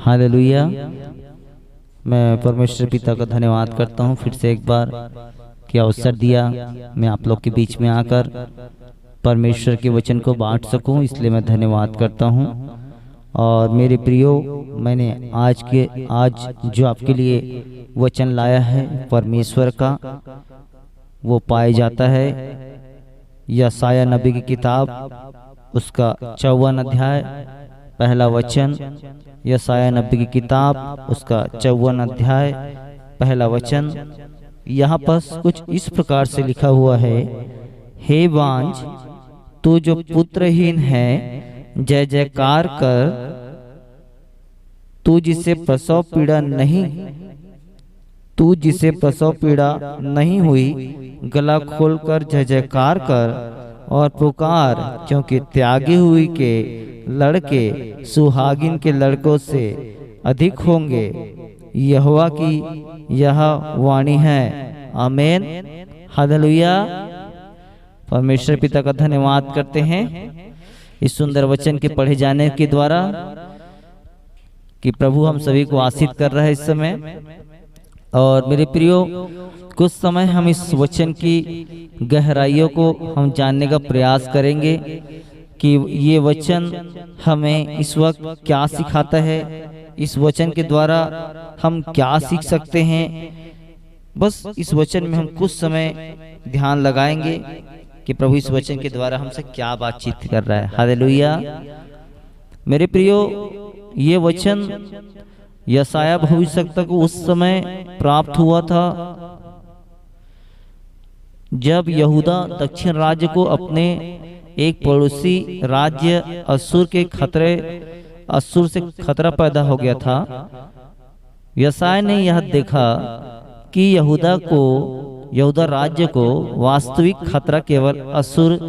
Hallelujah. मैं परमेश्वर पिता का धन्यवाद करता हूँ फिर से एक बार कि अवसर दिया मैं आप लोग के बीच में आकर परमेश्वर के वचन को बांट सकूं, इसलिए मैं धन्यवाद करता हूं। और मेरे प्रियो, मैंने आज जो आपके लिए वचन लाया है परमेश्वर का, वो पाया जाता है यशायाह नबी की किताब उसका 54 अध्याय पहला वचन। यशायाह नबी की किताब उसका 54 अध्याय पहला वचन। यहाँ पर कुछ इस प्रकार से लिखा हुआ है, हे बांझ तू जो पुत्रहीन है, जय जयकार कर, तू जिसे प्रसव पीड़ा नहीं हुई, गला खोलकर जय जयकार कर और पुकार, क्योंकि त्यागी हुई के लड़के सुहागिन के लड़कों से अधिक होंगे। यहोवा की यह वाणी है। आमीन। हालेलुया। परमेश्वर पिता का धन्यवाद करते हैं इस सुंदर वचन के पढ़े जाने के द्वारा कि प्रभु हम सभी को आशीष कर रहा है इस समय। और मेरे प्रियो, कुछ समय हम इस वचन की गहराइयों को हम जानने का प्रयास करेंगे कि ये वचन हमें इस वक्त क्या सिखाता है, इस वचन के द्वारा हम क्या सीख सकते हैं। बस इस वचन में हम कुछ समय ध्यान लगाएंगे कि प्रभु इस वचन के द्वारा हमसे क्या बातचीत कर रहा है। हालेलुया। मेरे प्रियो, ये वचन यशायाह भविष्यवक्ता को उस समय प्राप्त हुआ था जब यहूदा दक्षिण राज्य को अपने एक पड़ोसी राज्य असूर से खतरा पैदा हो गया था। यशायाह ने यह देखा कि यहूदा राज्य को वास्तविक खतरा केवल असुर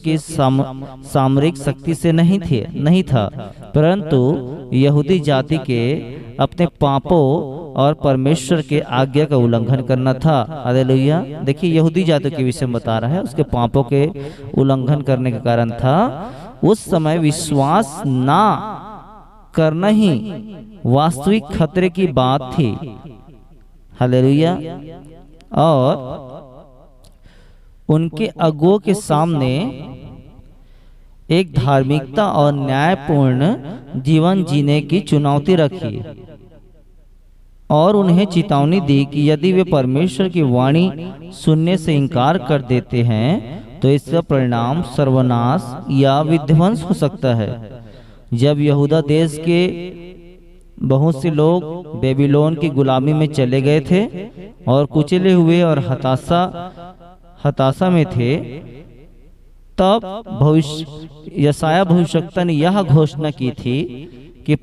की सामरिक शक्ति से नहीं था, परंतु यहूदी जाति के अपने पापों और परमेश्वर के आज्ञा का उल्लंघन करना था। हालेलुया। देखिए, यहूदी जाति के विषय में बता रहा है, उसके पापों के उल्लंघन करने के कारण था। उस समय विश्वास ना करना ही वास्तविक खतरे की बात थी। हालेलुया। और उनके अगुओं के सामने एक धार्मिकता और न्यायपूर्ण जीवन जीने की चुनौती रखी और उन्हें चेतावनी दी कि यदि वे परमेश्वर की वाणी सुनने से इनकार कर देते हैं तो इसका परिणाम सर्वनाश या विध्वंस हो सकता है। जब यहूदा देश के बहुत से लोग बेबीलोन की गुलामी में चले गए थे और कुचले हुए और हताशा में थे, तब यशायाह भविष्यवक्ता ने यह घोषणा की थी कि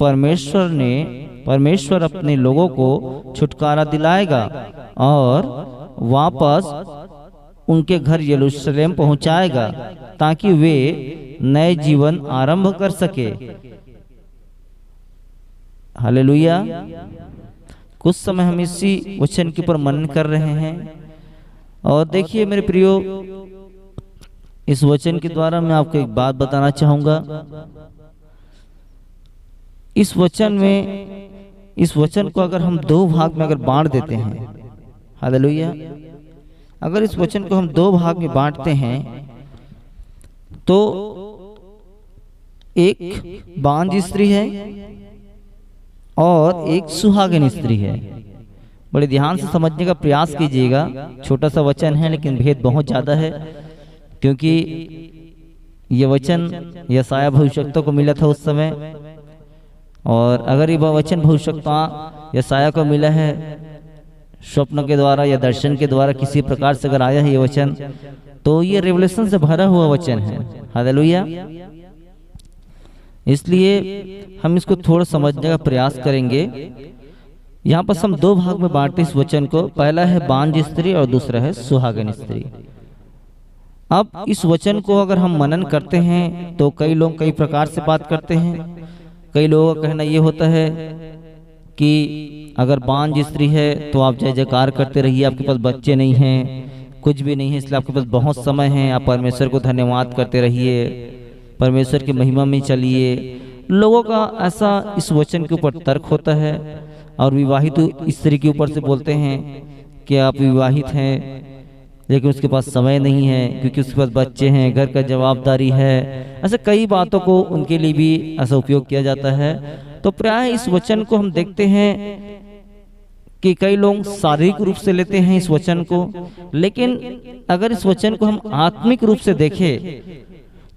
परमेश्वर अपने लोगों को छुटकारा दिलाएगा और वापस उनके घर यरूशलेम पहुंचाएगा ताकि वे नए जीवन आरंभ कर सके। हालेलुया। कुछ समय हम इसी वचन के ऊपर मनन कर रहे हैं। और देखिए मेरे प्रियो, इस वचन के द्वारा मैं आपको एक बात बताना चाहूंगा। इस वचन को अगर हम दो भाग में अगर बांट देते हैं, हालेलुया, अगर इस वचन को हम दो भाग में बांटते हैं तो एक बांझ स्त्री है और एक सुहागिन स्त्री है। बड़े ध्यान से समझने का प्रयास कीजिएगा। छोटा सा वचन है लेकिन भेद बहुत ज्यादा है, क्योंकि ये वचन यशायाह भविष्यवक्ता को मिला था उस समय। और अगर ये वचन भविष्यवक्ता यशायाह को मिला है स्वप्न के द्वारा या दर्शन के द्वारा, किसी प्रकार से अगर आया है ये वचन, तो ये रेवलेशन से भरा हुआ वचन है। हालेलुया। इसलिए हम इसको थोड़ा समझने का प्रयास करेंगे। यहाँ पर हम दो भाग में बांटते इस वचन को। पहला है बांझ स्त्री और दूसरा है सुहागिन स्त्री। अब इस वचन को अगर हम मनन करते हैं तो कई लोग कई प्रकार से बात करते हैं। कई लोगों का कहना ये होता है कि अगर बांझ स्त्री है तो आप जय जयकार करते रहिए, आपके पास बच्चे नहीं हैं, कुछ भी नहीं है, इसलिए आपके पास बहुत समय है, आप परमेश्वर को धन्यवाद करते रहिए, परमेश्वर की महिमा में चलिए। लोगों का ऐसा इस वचन के ऊपर तर्क होता है, और विवाहित स्त्री के ऊपर से बोलते हैं कि आप विवाहित हैं लेकिन उसके पास समय नहीं है क्योंकि उसके पास बच्चे हैं, घर का जवाबदारी है। ऐसे कई बातों को उनके लिए भी ऐसा उपयोग किया जाता है। तो प्राय इस वचन को हम देखते हैं कि कई लोग शारीरिक रूप से लेते हैं इस वचन को, लेकिन अगर इस वचन को हम आत्मिक रूप से देखें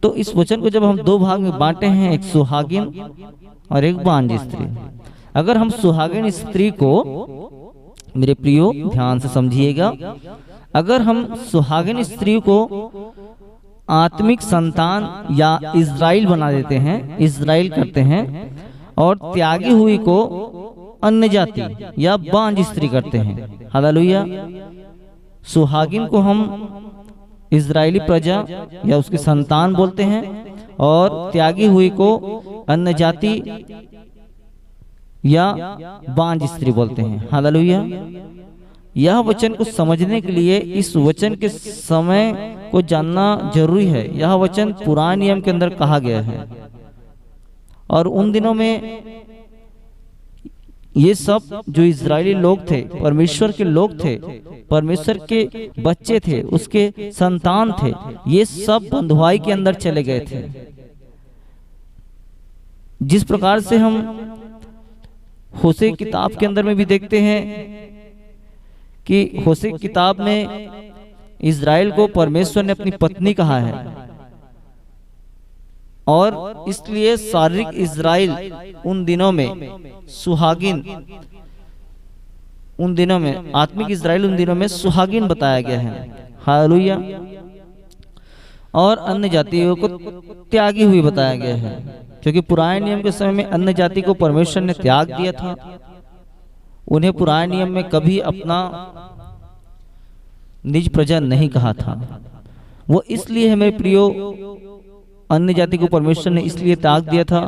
तो इस वचन को जब हम दो भाग में बांटे हैं, एक सुहागिन और एक बांझ स्त्री। अगर हम सुहागिन स्त्री को, मेरे प्रियो ध्यान से समझिएगा, अगर हम सुहागिन स्त्री को आत्मिक संतान या इज़राइल बना देते हैं, इज़राइल करते हैं, और त्यागी हुई को अन्य जाति या बांझ स्त्री करते हैं, हालेलुया। सुहागिन को हम इज़राइली प्रजा या उसके संतान बोलते हैं, और त्यागी हुई को अन्य जाति या बांझ स्त्री बोलते हैं, हालेलुया। यह वचन को समझने के लिए इस वचन के समय को जानना जरूरी है। यह वचन पुराने नियम के अंदर कहा गया है, और उन दिनों में ये सब जो इज़राइली लोग थे, परमेश्वर के लोग थे, परमेश्वर के बच्चे थे, उसके संतान थे, ये सब बंधुआई के अंदर चले गए थे। जिस प्रकार से हम होशे किताब के अंदर में भी देखते हैं कि होशे किताब में इज़राइल को परमेश्वर ने अपनी पत्नी कहा है, और इसलिए शारीरिक इज़राइल उन दिनों में सुहागिन, उन दिनों में आत्मिक इज़राइल उन दिनों में सुहागिन बताया गया है, हालेलुया। और अन्य जातियों को त्यागी हुई बताया गया है, क्योंकि पुराने नियम के समय में अन्य जाति को परमेश्वर ने त्याग दिया था। उन्हें पुराने नियम में कभी अपना निज प्रजा नहीं कहा था। वो इसलिए है मेरे प्रियो, अन्य जाति को परमेश्वर ने इसलिए त्याग दिया था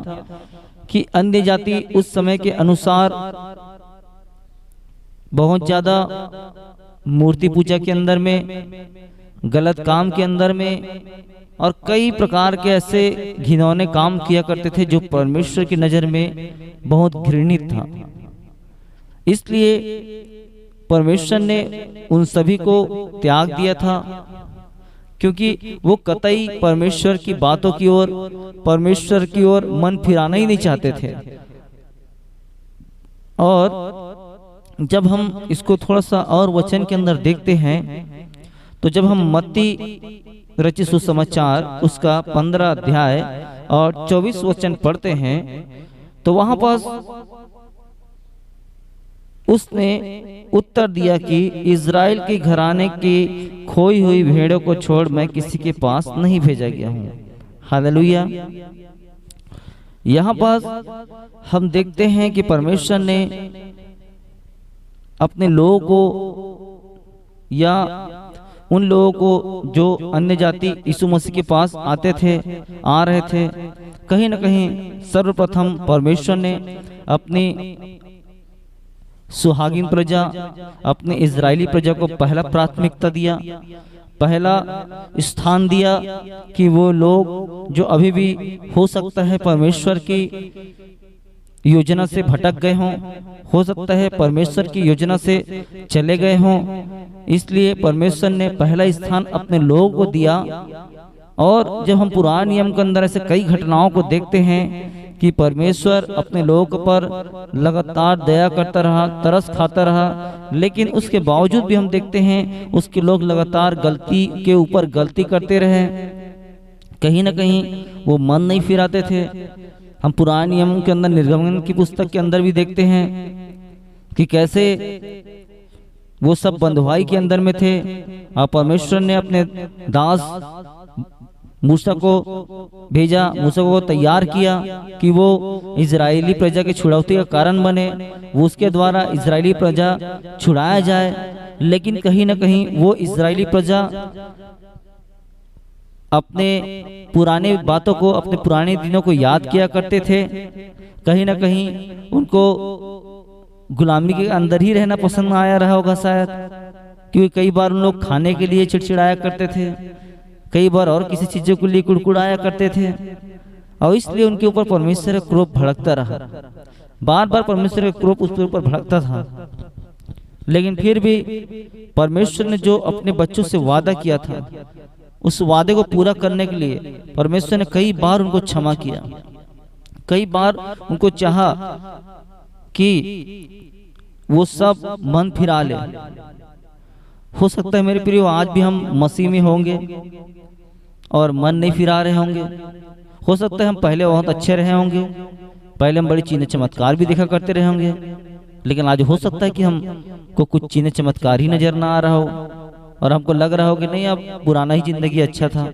कि अन्य जाति उस समय के अनुसार बहुत ज्यादा मूर्ति पूजा के अंदर में, गलत काम के अंदर में, और कई प्रकार के ऐसे घिनौने काम किया करते थे जो परमेश्वर की नजर में बहुत घृणित था। इसलिए परमेश्वर ने उन सभी को त्याग दिया था, क्योंकि वो कतई परमेश्वर की बातों की ओर, परमेश्वर की ओर मन फिराना ही नहीं चाहते थे। और जब हम इसको थोड़ा सा और वचन के अंदर देखते हैं, तो जब हम मत्ती रचित सुसमाचार उसका 15 अध्याय और 24 वचन पढ़ते हैं, तो वहां पर उसने उत्तर दिया कि इज़राइल के घराने की खोई हुई भेड़ों को छोड़ मैं किसी के पास नहीं भेजा गया हूँ, हालेलुया। यहाँ पर हम देखते हैं कि परमेश्वर ने अपने लोगों को या उन लोगों को जो अन्य जाति यीशु मसीह के पास आते थे, आ रहे थे, कहीं न कहीं सर्वप्रथम परमेश्वर ने अपनी सुहागिन प्रजा, अपने इज़राइली प्रजा को पहला प्राथमिकता दिया, पहला स्थान दिया कि वो लोग जो अभी भी हो सकता है परमेश्वर की योजना से भटक गए हों, हो सकता है परमेश्वर की योजना से चले गए हों, इसलिए परमेश्वर ने पहला स्थान अपने लोगों को दिया। और जब हम पुराने नियम के अंदर ऐसे कई घटनाओं को देखते हैं कि परमेश्वर अपने लोगों पर लगातार दया करता रहा, तरस खाता रहा, लेकिन उसके बावजूद भी हम देखते हैं उसके लोग लगातार गलती के ऊपर गलती करते रहे, कहीं न कहीं वो मन नहीं फिराते थे। हम पुराने नियम के अंदर निर्गमन की पुस्तक के अंदर भी देखते हैं कि कैसे वो सब बंधुआई के अंदर में थे, और परमेश्वर ने अपने दास मूसा को भेजा, मूसा को तैयार किया कि वो इज़राइली प्रजा के छुड़ौती का कारण बने, वो उसके द्वारा इज़राइली प्रजा छुड़ाया जाए। लेकिन कहीं न कहीं वो इज़राइली प्रजा अपने पुराने बातों को, अपने पुराने दिनों को याद किया करते थे। कहीं न कहीं उनको गुलामी के अंदर ही रहना पसंद आया रहा होगा शायद, क्योंकि कई बार उन लोग खाने के लिए चिड़चिड़ाया करते थे, कई बार और किसी चीज़ों के लिए कुड़कुड़ाया करते थे, और इसलिए उनके ऊपर परमेश्वर का क्रोध भड़कता रहा। बार बार परमेश्वर का क्रोध उसके ऊपर भड़कता था, लेकिन फिर भी परमेश्वर ने जो अपने बच्चों से वादा किया था, उस वादे को पूरा करने के लिए परमेश्वर ने कई बार उनको क्षमा किया, कई बार उनको चाहा कि वो सब मन फिरा ले। हो सकता है मेरे प्रियो आज भी हम मसीह में होंगे और मन नहीं फिरा रहे होंगे। हो सकता है हम पहले बहुत अच्छे रहे होंगे, पहले हम बड़ी चीजें चमत्कार भी देखा करते रहे होंगे, लेकिन आज हो सकता है कि हमको कुछ चीजें चमत्कार ही नजर ना आ रहा हो और हमको लग रहा हो कि नहीं, अब पुराना ही जिंदगी अच्छा था।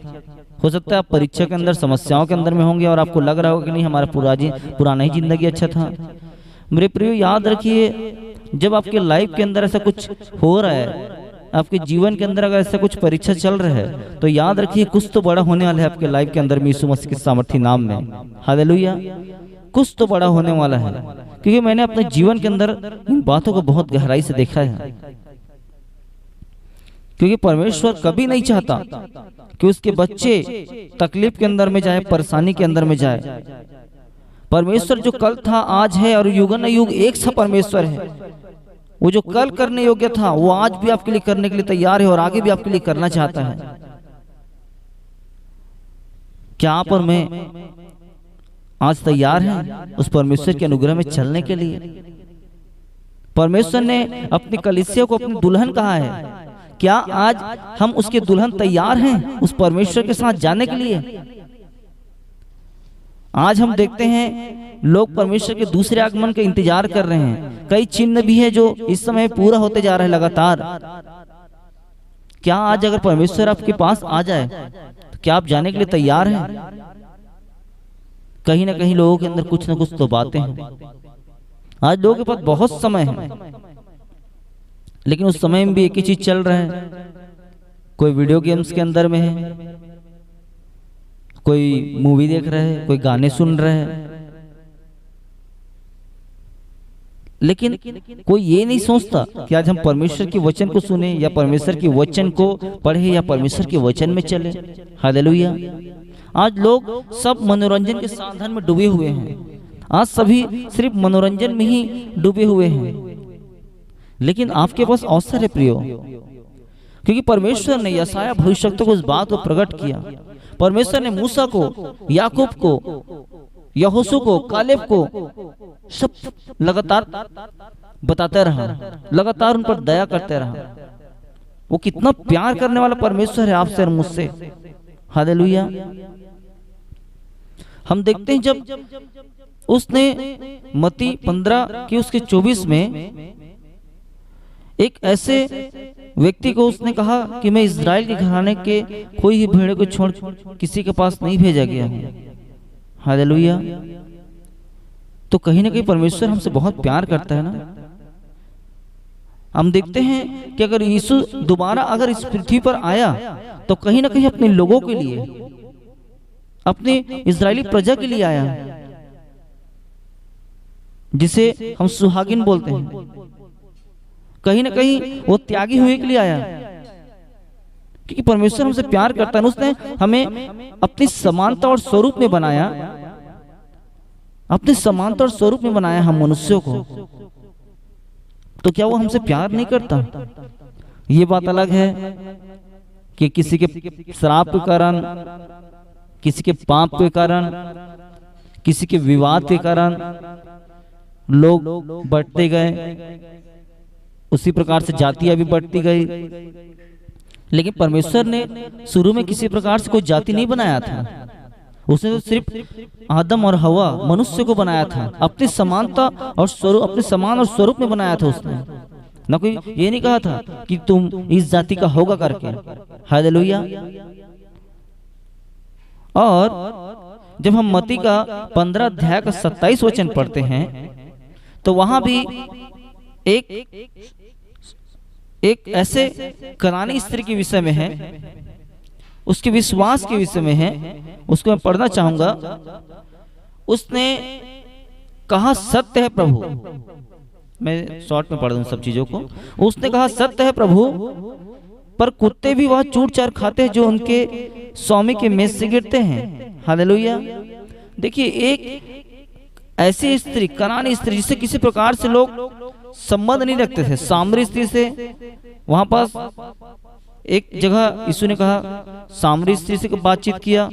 हो सकता है आप परीक्षा के अंदर, समस्याओं के अंदर में होंगे और आपको लग रहा होगा कि नहीं, हमारा पुराना ही जिंदगी अच्छा था। मेरे प्रियो याद रखिए, जब आपके लाइफ के अंदर ऐसा कुछ हो रहा है, आपके जीवन के अंदर अगर ऐसा कुछ परीक्षा चल रहा है, तो याद रखिए कुछ तो बड़ा होने वाला है आपके लाइफ के अंदर में, यीशु मसीह के सामर्थी नाम में। हालेलुया, कुछ तो बड़ा होने वाला है, क्योंकि मैंने अपने जीवन के अंदर इन बातों को बहुत गहराई से देखा है। क्योंकि परमेश्वर कभी नहीं चाहता कि उसके बच्चे तकलीफ के अंदर में जाए, परेशानी के अंदर में जाए। परमेश्वर जो कल था, आज है और युगन युग एक सा परमेश्वर है। वो जो कल करने योग्य था वो आज भी आपके लिए करने के लिए तैयार है और आगे भी आपके लिए करना चाहता है। क्या आप और मैं आज तैयार हैं उस परमेश्वर के अनुग्रह में चलने के लिए? परमेश्वर ने अपनी कलीसिया को अपनी दुल्हन कहा है। क्या आज हम उसके दुल्हन तैयार हैं उस परमेश्वर के साथ जाने के लिए? आज हम देखते हैं लोग परमेश्वर के दूसरे आगमन का इंतजार कर रहे हैं। कई चिन्ह भी है जो इस समय पूरा होते जा रहे हैं लगातार। क्या आज अगर परमेश्वर आपके पास आ जाए तो क्या आप जाने के लिए तैयार हैं? कहीं ना कहीं लोगों के अंदर कुछ ना कुछ तो बातें हैं। आज लोगों के पास बहुत समय है, लेकिन उस समय में भी एक ही चीज चल रहा है। कोई वीडियो गेम्स के अंदर में है, कोई मूवी देख रहे हैं, कोई गाने सुन रहे हैं, लेकिन कोई ये नहीं सोचता कि आज हम परमेश्वर के वचन को सुने या परमेश्वर के वचन को पढ़े या परमेश्वर के वचन में चले। हालेलुया। आज लोग सब मनोरंजन के साधन में डूबे हुए हैं। आज सभी सिर्फ मनोरंजन में ही डूबे हुए हैं, लेकिन आपके पास अवसर है प्रियो, क्योंकि परमेश्वर ने यशायाह भविष्यवक्ता को इस बात को प्रकट किया। परमेश्वर ने मूसा को, याकूब को, यहोशू को, कालेब को सब लगातार बताता रहा, लगातार उन पर दया करते रहा। वो कितना प्यार करने वाला परमेश्वर है आपसे और मुझसे। हालेलुया। हम देखते हैं जब उसने मत्ती 15 की उसके 24 में एक ऐसे व्यक्ति को उसने कहा कि मैं इज़राइल के घराने के कोई ही भेड़े को छोड़ किसी के पास नहीं भेजा गया हूं। हालेलुया। तो कहीं ना कहीं परमेश्वर हमसे बहुत प्यार करता है ना। हम देखते हैं कि अगर यीशु दोबारा अगर इस पृथ्वी पर आया तो कहीं ना कहीं अपने लोगों के लिए, अपने इज़राइली प्रजा के लिए आया, जिसे हम सुहागिन बोलते हैं। कहीं ना कहीं वो त्यागी हुए के लिए आया, क्योंकि परमेश्वर हमसे प्यार करता है। उसने हमें अपनी समानता और स्वरूप में बनाया, अपने समानता और स्वरूप में बनाया हम मनुष्यों को। तो क्या वो हमसे प्यार नहीं करता? ये बात अलग है कि किसी के श्राप के कारण, किसी के पाप के कारण, किसी के विवाद के कारण लोग बढ़ते गए, उसी प्रकार से जातियां भी बढ़ती गई। लेकिन परमेश्वर ने शुरू में किसी प्रकार से कोई जाति नहीं बनाया था। उसने तो सिर्फ आदम और हवा मनुष्य को बनाया था, अपनी समानता और स्वरूप, अपने समान और स्वरूप में बनाया था उसने। ना कोई ये नहीं कहा था कि तुम इस जाति का होगा करके। हालेलुया। और जब हम मत्ती का 15 अध्याय का 27 वचन पढ़ते हैं तो वहां भी एक ऐसे कनानी स्त्री के विषय में है, उसके विश्वास के विषय में है। उसको मैं पढ़ना चाहूंगा। उसने कहा सत्य है प्रभु, मैं शॉर्ट में पढ़ दूं सब चीजों को। उसने कहा सत्य है प्रभु, पर कुत्ते भी वह चूर चार खाते हैं जो उनके स्वामी के मेज से गिरते हैं। हालेलुया। देखिए एक ऐसी स्त्री, कनानी स्त्री, जिससे किसी प्रकार से लोग संबंध नहीं रखते थे, सामरी स्त्री से। वहां पास एक जगह यीशु ने कहा सामरी स्त्री से बातचीत किया,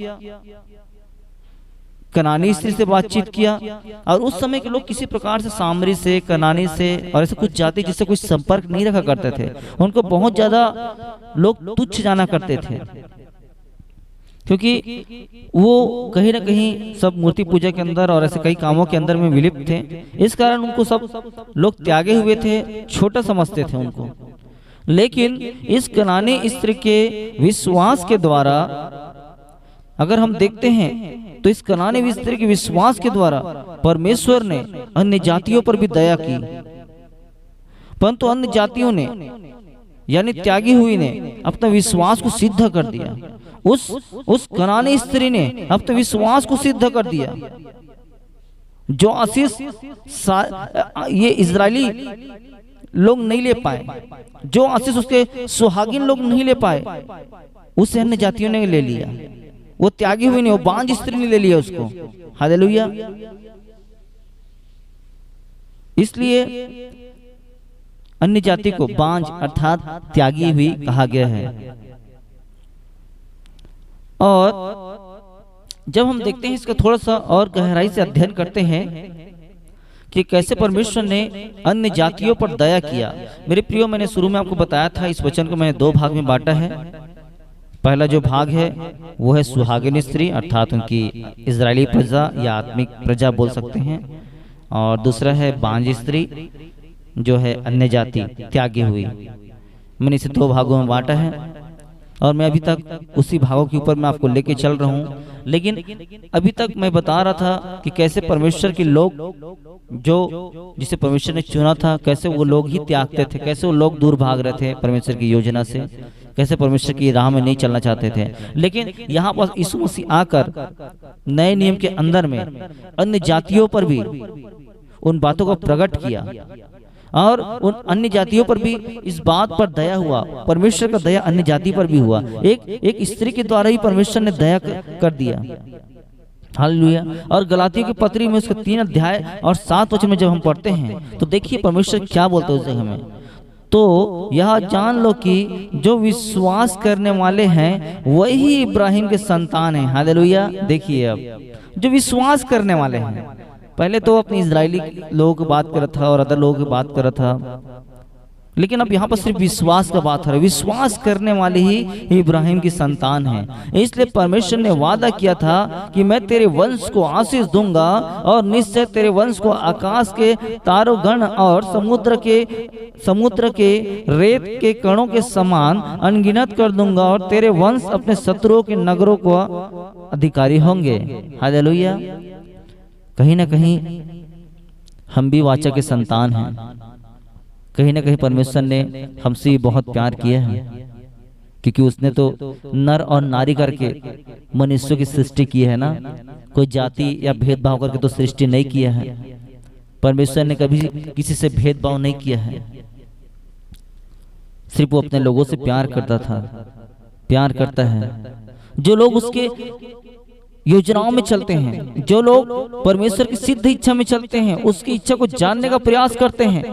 कनानी स्त्री से बातचीत किया, और उस समय के लोग किसी प्रकार से सामरी से, कनानी से और ऐसे कुछ जाति जिससे कुछ संपर्क नहीं रखा करते थे। उनको बहुत ज्यादा लोग तुच्छ जाना करते थे, क्योंकि वो कहीं ना कहीं सब मूर्ति पूजा के अंदर और ऐसे कई कामों के अंदर में विलिप्त थे। इस कारण उनको सब लोग त्यागे हुए थे, छोटा समझते थे उनको। लेकिन इस कनानी स्त्री के विश्वास के द्वारा अगर हम देखते हैं तो इस कनानी स्त्री के विश्वास के द्वारा परमेश्वर ने अन्य जातियों पर भी दया की। परंतु अन्य जातियों ने यानी त्यागी हुई ने अपना विश्वास को सिद्ध कर दिया। उस कनानी स्त्री ने अपने विश्वास को सिद्ध कर दिया। जो आशीष ये इजरायली लोग नहीं ले पाए, जो आशीष उसके सुहागिन लोग नहीं ले पाए, उसे अन्य जातियों ने ले लिया। वो त्यागी हुई नहीं, वो बांझ स्त्री ने ले लिया उसको। हालेलुया। इसलिए अन्य जाति को बांझ अर्थात त्यागी हुई कहा गया है। और जब हम देखते हैं इसका थोड़ा सा और गहराई से अध्ययन करते हैं कि कैसे परमेश्वर ने अन्य जातियों पर दया किया। मेरे प्रियो, मैंने शुरू में आपको बताया था, इस वचन को मैंने दो भाग में बांटा है। पहला जो भाग है वो है सुहागिन स्त्री अर्थात उनकी इजरायली प्रजा या आत्मिक प्रजा बोल सकते हैं, और दूसरा है बांझ स्त्री जो है अन्य जाति त्यागी हुई। मैंने इसे दो भागों में बांटा है और मैं अभी तक उसी भागों के ऊपर मैं आपको लेके चल रहा हूँ। लेकिन अभी तक मैं बता रहा था कि कैसे परमेश्वर के लोग जो जिसे परमेश्वर ने चुना था, कैसे वो लोग ही त्यागते थे, कैसे वो लोग दूर भाग रहे थे परमेश्वर की योजना से, कैसे परमेश्वर की राह में नहीं चलना चाहते थे। लेकिन यहाँ पर यीशु मसीह आकर नए नियम के अंदर में अन्य जातियों पर भी उन बातों को प्रकट किया और उन अन्य जातियों पर भी इस बात पर दया हुआ। परमेश्वर का दया अन्य जाति पर भी हुआ। एक स्त्री के द्वारा ही परमेश्वर ने दया कर दिया। हालेलुया। और गलातियों की पत्री में उसके 3 अध्याय और 7 वचन में जब हम पढ़ते हैं तो देखिए परमेश्वर क्या बोलते हैं उस जगह में। तो यह जान लो कि जो विश्वास करने वाले हैं वही इब्राहिम के संतान हैं। हालेलुया। देखिए अब जो विश्वास करने वाले हैं, पहले तो अपने इजरायली लोगों की बात कर रहा था और अदर लोगों की बात कर रहा था, लेकिन अब यहाँ पर सिर्फ विश्वास का बात है। विश्वास करने वाले ही इब्राहिम की संतान हैं। इसलिए परमेश्वर ने वादा किया था कि मैं तेरे वंश को आशीष दूंगा और निश्चय तेरे वंश को आकाश के तारों गण और समुद्र के रेत के कणों के समान अनगिनत कर दूंगा और तेरे वंश अपने शत्रुओं के नगरों को अधिकारी होंगे। हालेलुया। कहीं ना कहीं हम भी वाचा के संतान हैं। कहीं ना कहीं परमेश्वर ने हमसे बहुत प्यार किया है, क्योंकि उसने तो नर और नारी करके मनुष्यों की सृष्टि की है ना। कोई जाति या भेदभाव करके तो सृष्टि नहीं किया है। परमेश्वर ने कभी किसी से भेदभाव नहीं किया है। सिर्फ वो अपने लोगों से प्यार करता था, प्यार करता है। जो लोग उसके योजनाओं में चलते हैं, जो लोग परमेश्वर की सिद्ध इच्छा में चलते हैं, उसकी इच्छा को जानने का प्रयास करते हैं,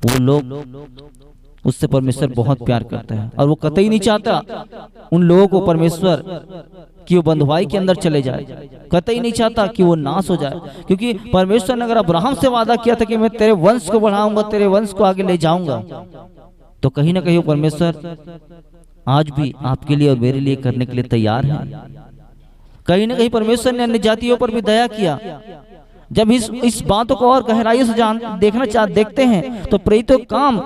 वो लोग उससे परमेश्वर बहुत प्यार करता है और वो कतई नहीं चाहता उन लोगों को परमेश्वर कि वो बंधुआई के अंदर चले जाए। कतई नहीं चाहता कि वो नाश हो जाए, क्योंकि परमेश्वर ने अगर अब्राहम से वादा किया था कि मैं तेरे वंश को बढ़ाऊंगा, तेरे वंश को आगे ले जाऊंगा, तो कहीं ना कहीं वो परमेश्वर आज भी आपके लिए और मेरे लिए करने के लिए तैयार है। कहीं ना कहीं परमेश्वर ने अन्य जातियों पर भी दया किया। जब इस बातों को और गहराई से देखते हैं तो प्रेरितों के काम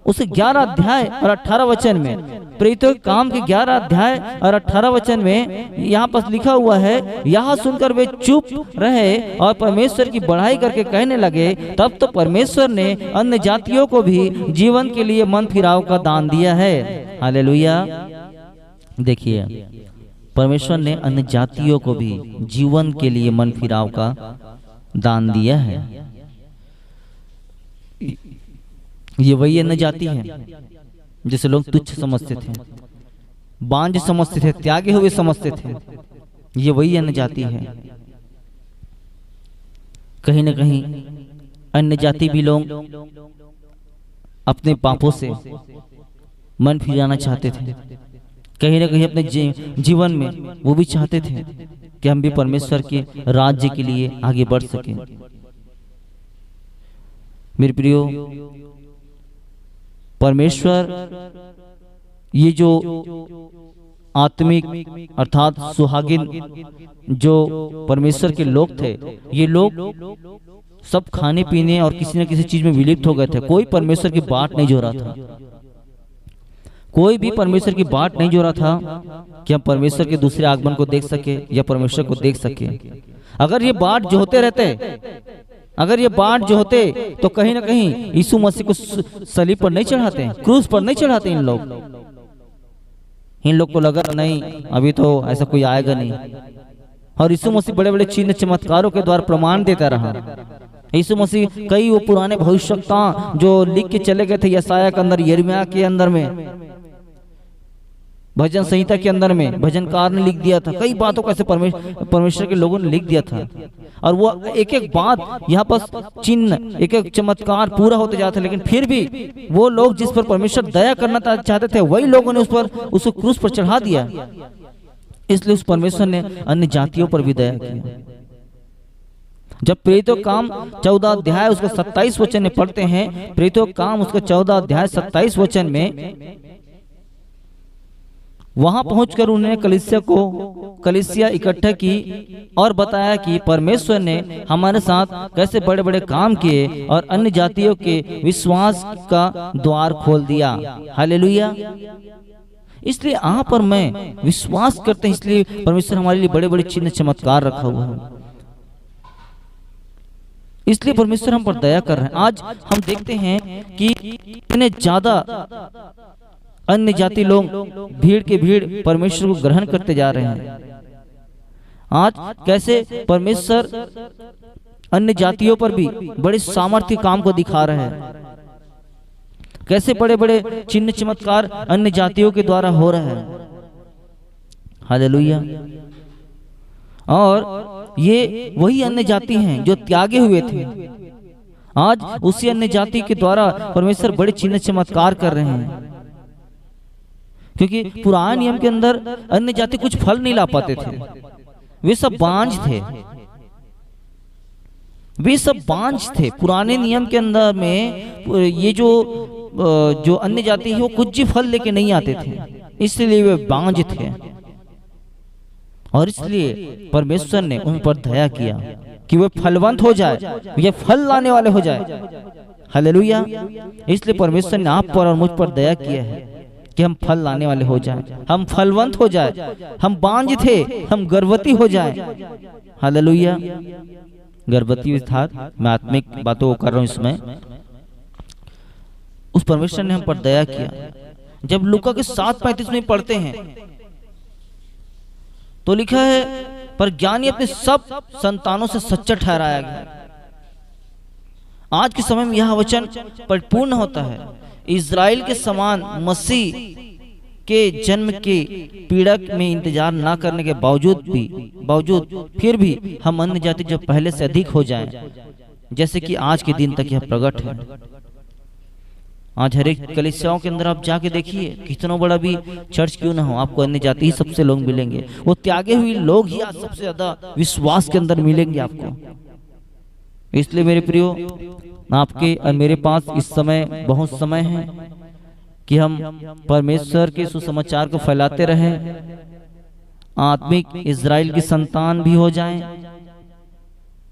उस 11 अध्याय और 18 वचन में, प्रेरितों के काम के 11 अध्याय और 18 वचन में यहाँ पर लिखा हुआ है, यह सुनकर वे चुप रहे और परमेश्वर की बढ़ाई करके कहने लगे, तब तो परमेश्वर ने अन्य जातियों को भी जीवन के लिए मन फिराव का दान दिया है। हालेलुया। देखिए परमेश्वर ने अन्य जातियों को भी जीवन के लिए मन फिराव का दान दिया है। ये वही अन्य जाति है जिसे लोग तुच्छ समझते थे, बांझ समझते थे, त्यागे हुए समझते थे, ये वही अन्य जाति है। कहीं न कहीं अन्य जाति भी लोग अपने पापों से मन फिराना चाहते थे। कहीं न कहीं अपने जीवन में वो भी चाहते थे कि हम भी परमेश्वर के राज्य के लिए आगे बढ़ सकें। मेरे प्रियो, परमेश्वर ये जो आत्मिक अर्थात सुहागिन जो परमेश्वर के लोग थे, ये लोग सब खाने पीने और किसी न किसी चीज में विलिप्त हो गए थे। कोई परमेश्वर की बात नहीं जो रहा था, कोई भी परमेश्वर की बात नहीं जो रहा था कि हम परमेश्वर के दूसरे आगमन को देख सके या परमेश्वर को देख सके। अगर ये बात जो होते रहते, अगर ये बात जो होते तो कहीं ना कहीं यीशु मसीह को सलीब पर नहीं चढ़ाते, क्रूस पर नहीं चढ़ाते। इन लोग को लगा नहीं अभी तो ऐसा कोई आएगा नहीं, और यीशु मसीह बड़े बड़े चिन्ह चमत्कारों के द्वारा प्रमाण देता रहा। यीशु मसीह कई वो पुराने भविष्यवक्ता जो लिख के चले गए थे, यशायाह के अंदर, यिर्मयाह के अंदर में, भजन संहिता के अंदर में भजनकार ने लिख दिया था। कई बातों को ऐसे परमेश्वर के लोगों ने लिख दिया था, और वो एक एक बात यहाँ पर चिन्ह, एक एक चमत्कार पूरा होते जाते, लेकिन फिर भी वो लोग जिस पर परमेश्वर दया करना चाहते थे, वही लोगों ने उसको क्रूस पर चढ़ा दिया। इसलिए उस परमेश्वर ने अन्य जातियों पर भी दया किया। जब प्रेरितों काम 14 अध्याय उसका 27 वचन में पढ़ते हैं, प्रेरितों काम उसका 14 अध्याय 27 वचन में, वहां पहुंचकर उन्होंने कलीसिया इकट्ठा की और बताया कि परमेश्वर ने हमारे साथ कैसे बड़े बड़े काम किए और अन्य जातियों के विश्वास का द्वार खोल दिया। हालेलुया। इसलिए यहाँ पर मैं विश्वास करते हैं, इसलिए परमेश्वर हमारे लिए बड़े बड़े चिन्ह चमत्कार रखा हुआ है, इसलिए परमेश्वर हम पर दया कर रहे हैं। आज हम देखते हैं कि इतने ज्यादा अन्य जाति लोग भीड़ के भीड़ परमेश्वर को ग्रहण करते जा रहे हैं। आज कैसे परमेश्वर अन्य जातियों पर भी बड़े सामर्थ्य काम को दिखा रहे हैं, कैसे बड़े बड़े चिन्ह चमत्कार अन्य जातियों के द्वारा हो रहे हैं। हालेलुया। और ये वही अन्य जाति हैं जो त्यागे हुए थे, आज उसी अन्य जाति के द्वारा परमेश्वर बड़े चिन्ह चमत्कार कर रहे हैं। क्योंकि पुराने नियम के अंदर अन्य जाति कुछ फल नहीं ला पाते थे, वे सब बांझ थे, वे सब बांझ थे। पुराने नियम के अंदर में ये जो अन्य जाति है वो कुछ भी फल लेके नहीं आते थे, इसलिए वे बांझ थे। और इसलिए परमेश्वर ने उन पर दया किया कि वे फलवंत हो जाए, ये फल लाने वाले हो जाए। हालेलुया। इसलिए परमेश्वर ने आप पर और मुझ पर दया किया है कि हम फल लाने वाले हो जाएं, हम फलवंत हो जाए, हम बांझ थे हम गर्भवती हो जाएं। हालेलुया। गर्भवती अर्थात मैं आत्मिक बातों को कर रहा हूं इसमें। उस परमेश्वर ने हम पर दया किया। जब लूका के 7:35 में पढ़ते हैं तो लिखा है, पर ज्ञानी अपने सब संतानों से सच्चा ठहराया गया। आज के समय में यह वचन परिपूर्ण होता है। इज़राइल के समान मसीह के जन्म के पीड़ा में इंतजार ना करने के बावजूद फिर भी हम अन्य जाति जो पहले से अधिक हो जाएं, जैसे कि आज के दिन तक यह प्रकट है। आज हर एक कलीसियाओं के अंदर आप जाके देखिए, कितना बड़ा भी चर्च क्यों ना हो, आपको अन्य जाति ही सबसे लोग मिलेंगे। वो त्यागे हुए लोग ही आज सबसे ज्यादा विश्वास के अंदर मिलेंगे आपको। इसलिए मेरे प्रियो, आपके और मेरे पास इस समय बहुत समय है कि हम परमेश्वर के सुसमाचार को फैलाते रहें, आत्मिक इज़राइल की संतान भी हो जाएं,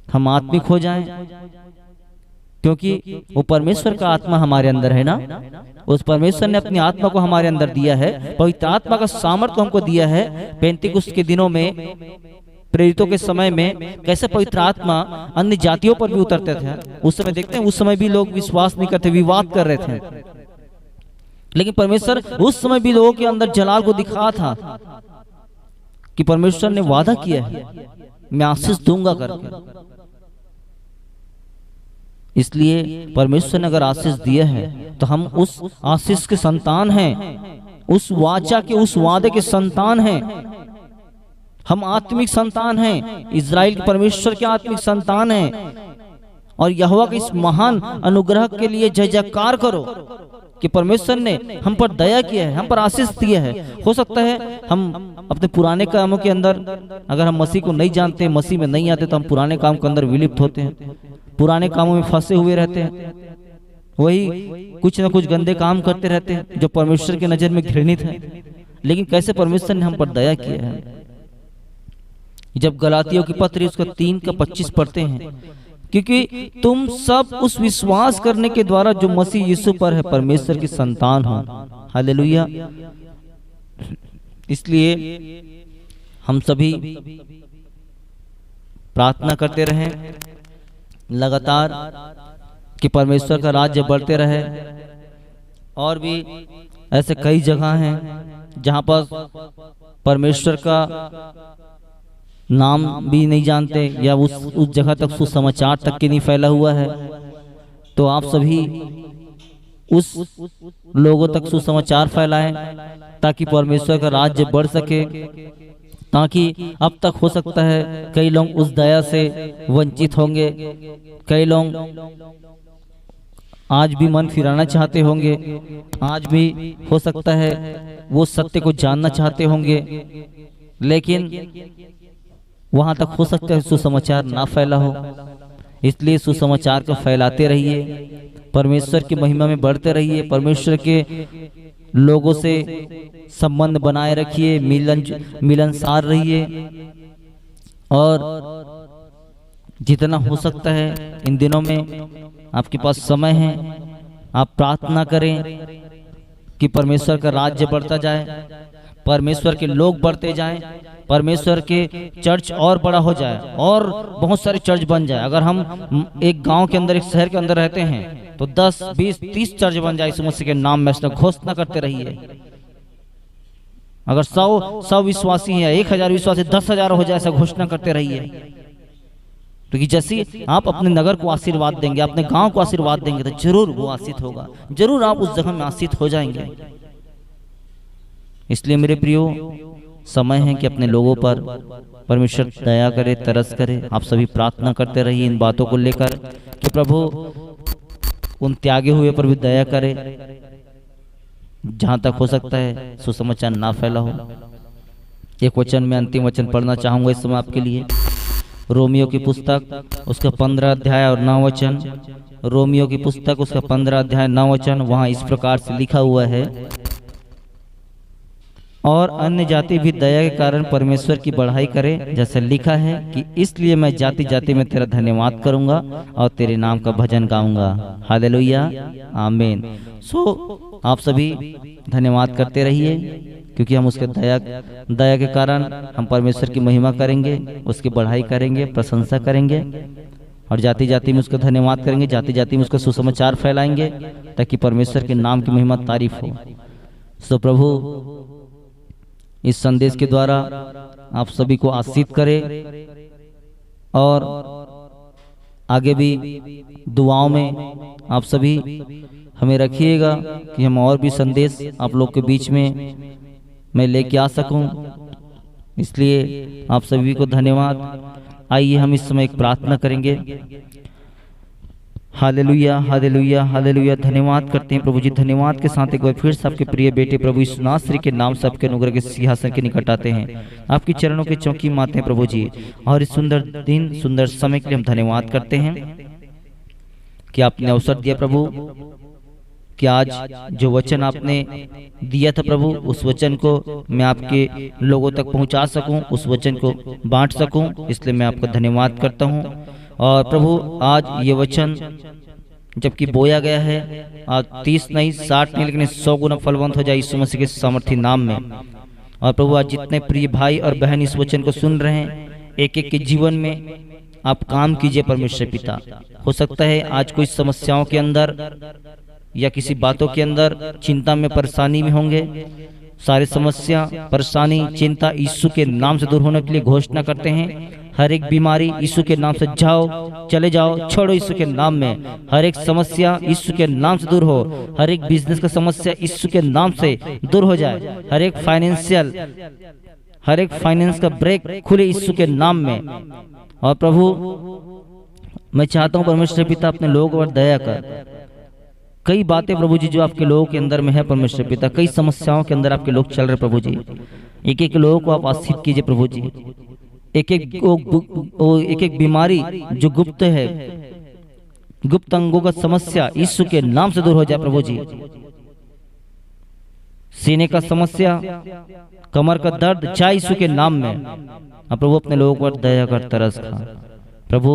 हम आत्मिक हो जाएं, क्योंकि वो परमेश्वर का आत्मा हमारे अंदर है ना। उस परमेश्वर ने अपनी आत्मा को हमारे अंदर दिया है, पवित्र आत्मा का सामर्थ्य हमको दिया है। पेंतिकुस्त के दिनों में, प्रेरितों के समय में कैसे पवित्र आत्मा अन्य जातियों पर भी उतरते थे। उस समय देखते हैं, उस समय भी लोग विश्वास नहीं करते, विवाद कर रहे थे, लेकिन परमेश्वर उस समय भी लोगों के अंदर जलाल को दिखा था कि परमेश्वर ने वादा किया है, मैं आशीष दूंगा करके। इसलिए परमेश्वर ने अगर आशीष दिया है तो हम उस आशीष के संतान हैं, उस वाचा के, उस वादे के संतान हैं। हम आत्मिक संतान हैं, इज़राइल के परमेश्वर के आत्मिक संतान हैं। और यहोवा के इस महान अनुग्रह के लिए जय जयकार करो कि परमेश्वर ने हम पर दया किया है, हम पर आशीष दिया है। हो सकता है हम अपने पुराने कामों के अंदर, अगर हम मसीह को नहीं जानते, मसीह में नहीं आते, तो हम पुराने काम के अंदर विलिप्त होते हैं, पुराने कामों में फंसे हुए रहते हैं, वही कुछ ना कुछ गंदे काम करते रहते हैं जो परमेश्वर की नजर में घृणित है। लेकिन कैसे परमेश्वर ने हम पर दया किया है। जब गलातियों की पत्री उसका 3:25 पढ़ते हैं, क्योंकि तुम सब उस विश्वास करने के द्वारा जो मसीह यीशु पर है परमेश्वर की संतान हो। हालेलुया। इसलिए हम सभी प्रार्थना करते रहें लगातार कि परमेश्वर का राज्य बढ़ते रहे। और भी ऐसे कई जगह हैं जहां पर परमेश्वर का नाम भी नहीं जानते, या उस जगह तक सुसमाचार तक के नहीं फैला हुआ है। तो आप सभी उस लोगों तक सुसमाचार फैलाएं ताकि परमेश्वर का राज्य बढ़ सके। ताकि अब तक हो सकता है कई लोग उस दया से वंचित होंगे, कई लोग आज भी मन फिराना चाहते होंगे, आज भी हो सकता है वो सत्य को जानना चाहते होंगे, लेकिन वहां तक हो सकता है सुसमाचार ना फैला हो। इसलिए सुसमाचार को फैलाते रहिए, परमेश्वर की महिमा में बढ़ते रहिए, परमेश्वर के लोगों से संबंध बनाए रखिए, मिलनसार रहिए। और जितना हो सकता है इन दिनों में आपके पास समय है, आप प्रार्थना करें कि परमेश्वर का राज्य बढ़ता जाए, परमेश्वर के लोग बढ़ते जाएं, परमेश्वर के चर्च और बड़ा हो जाए और बहुत सारे चर्च बन जाए। अगर हम एक गांव के अंदर, एक शहर के अंदर रहते हैं तो 10, 20, 30 चर्च बन जाए यीशु मसीह के नाम में। इसमें घोषणा करते रहिए। अगर 100 विश्वासी हैं, 1000 विश्वासी, 10,000 हो जाए, ऐसा घोषणा करते रहिए। क्योंकि जैसे आप अपने नगर को आशीर्वाद देंगे, अपने गांव को आशीर्वाद देंगे, तो जरूर वो आशीष होगा, जरूर आप उस जगह में आशीष हो जाएंगे। इसलिए मेरे प्रियो, समय है कि अपने लोगों पर परमेश्वर दया करे, तरस करे। आप सभी प्रार्थना करते रहिए इन बातों को लेकर कि प्रभु उन त्यागे हुए पर भी दया करे, जहां तक हो सकता है सुसमाचार ना फैला हो। एक वचन में अंतिम वचन पढ़ना चाहूंगा इस समय आपके लिए, रोमियो की पुस्तक उसका 15 अध्याय और 9 वचन। रोमियो की पुस्तक उसका 15 अध्याय 9 वचन। वहां इस प्रकार से लिखा हुआ है, और अन्य जाति भी दया के कारण परमेश्वर की बढ़ाई करे, जैसे लिखा है कि इसलिए मैं जाति जाति में तेरा धन्यवाद करूंगा और तेरे नाम का भजन गाऊंगा। हालेलुया, आमीन। आप सभी धन्यवाद करते रहिए, क्योंकि हम उसके दया के कारण हम परमेश्वर की महिमा करेंगे, उसकी बढ़ाई करेंगे, प्रशंसा करेंगे, और जाति जाति में उसका धन्यवाद करेंगे, जाति जाति में उसका सुसमाचार फैलाएंगे, ताकि परमेश्वर के नाम की महिमा तारीफ हो। सो प्रभु इस संदेश के द्वारा आप सभी को आशीष करे, और आगे भी दुआओं में आप सभी हमें रखिएगा कि हम और भी संदेश आप लोग के बीच में मैं लेके आ सकूं। इसलिए आप सभी को धन्यवाद। आइए हम इस समय एक प्रार्थना करेंगे। Hallelujah, hallelujah, hallelujah. धन्यवाद करते हैं प्रभु जी। धन्यवाद के साथ एक बार फिर से आपके प्रिय बेटे प्रभु यीशु नासरी के नाम से आपके अनुग्रह के सिंहासन के निकट आते हैं, आपकी चरणों के चौकी माते हैं प्रभु जी। और इस सुंदर दिन, सुंदर समय के लिए हम धन्यवाद करते हैं कि आपने अवसर दिया प्रभु, कि आज जो वचन आपने दिया था प्रभु, उस वचन को मैं आपके लोगों तक पहुंचा सकूं, उस वचन को बांट सकूं। इसलिए मैं आपका धन्यवाद करता हूं। और प्रभु आज ये वचन जबकि बोया गया है, आज 30 नहीं 60 नहीं, लेकिन 100 गुना फलवंत हो जाए यीशु मसीह के सामर्थी नाम में। और प्रभु आज जितने प्रिय भाई और बहन इस वचन को सुन रहे हैं, एक एक के जीवन में आप काम कीजिए परमेश्वर पिता। हो सकता है आज कोई समस्याओं के अंदर या किसी बातों के अंदर चिंता में, परेशानी में होंगे। सारी समस्या, परेशानी, चिंता यीशु के नाम से दूर होने के लिए घोषणा करते हैं। हर एक बीमारी यीशु के नाम से जाओ, चले जाओ, छोड़ो यीशु के नाम में। हर एक समस्या यीशु के नाम से दूर हो। हर एक बिजनेस का समस्या यीशु के नाम से दूर हो जाए। हर एक फाइनेंशियल हर एक फाइनेंस का ब्रेक खुले यीशु के नाम में। और प्रभु मैं चाहता हूँ परमेश्वर पिता अपने लोगों पर दया कर। कई बातें प्रभु जी जो आपके लोगों के अंदर में है परमेश्वर पिता, कई समस्याओं के अंदर आपके लोग चल रहे प्रभु जी, एक एक लोगों को आप आशीष कीजिए प्रभु जी। एक एक बीमारी जो गुप्त है, गुप्त अंगों का समस्या यीशु के नाम से दूर हो जाए प्रभु जी। सीने का समस्या, कमर का दर्द, चाहे यीशु के नाम में। अब प्रभु अपने लोगों पर दया कर, तरस खा प्रभु।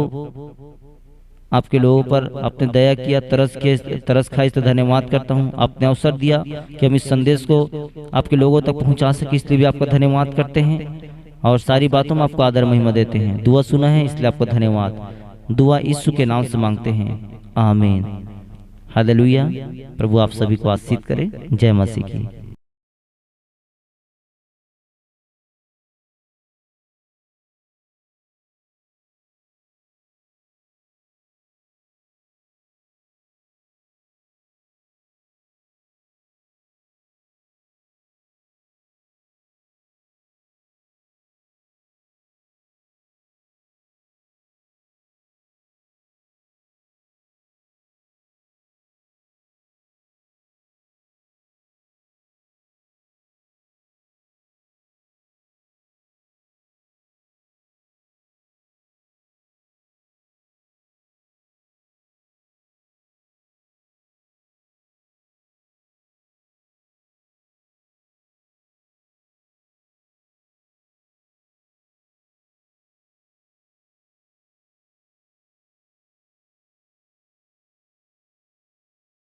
आपके लोगों पर आपने दया किया, तरस खा, इसलिए धन्यवाद करता हूँ। आपने अवसर दिया कि हम इस संदेश को आपके लोगों तक पहुंचा सके, इसलिए भी आपका धन्यवाद करते हैं। और सारी बातों में आपको आदर महिमा देते हैं। दुआ सुना है इसलिए आपका धन्यवाद। दुआ यीशु के नाम से मांगते हैं, आमीन। हालेलुया। प्रभु आप सभी को आशीष करे। जय मसीह की।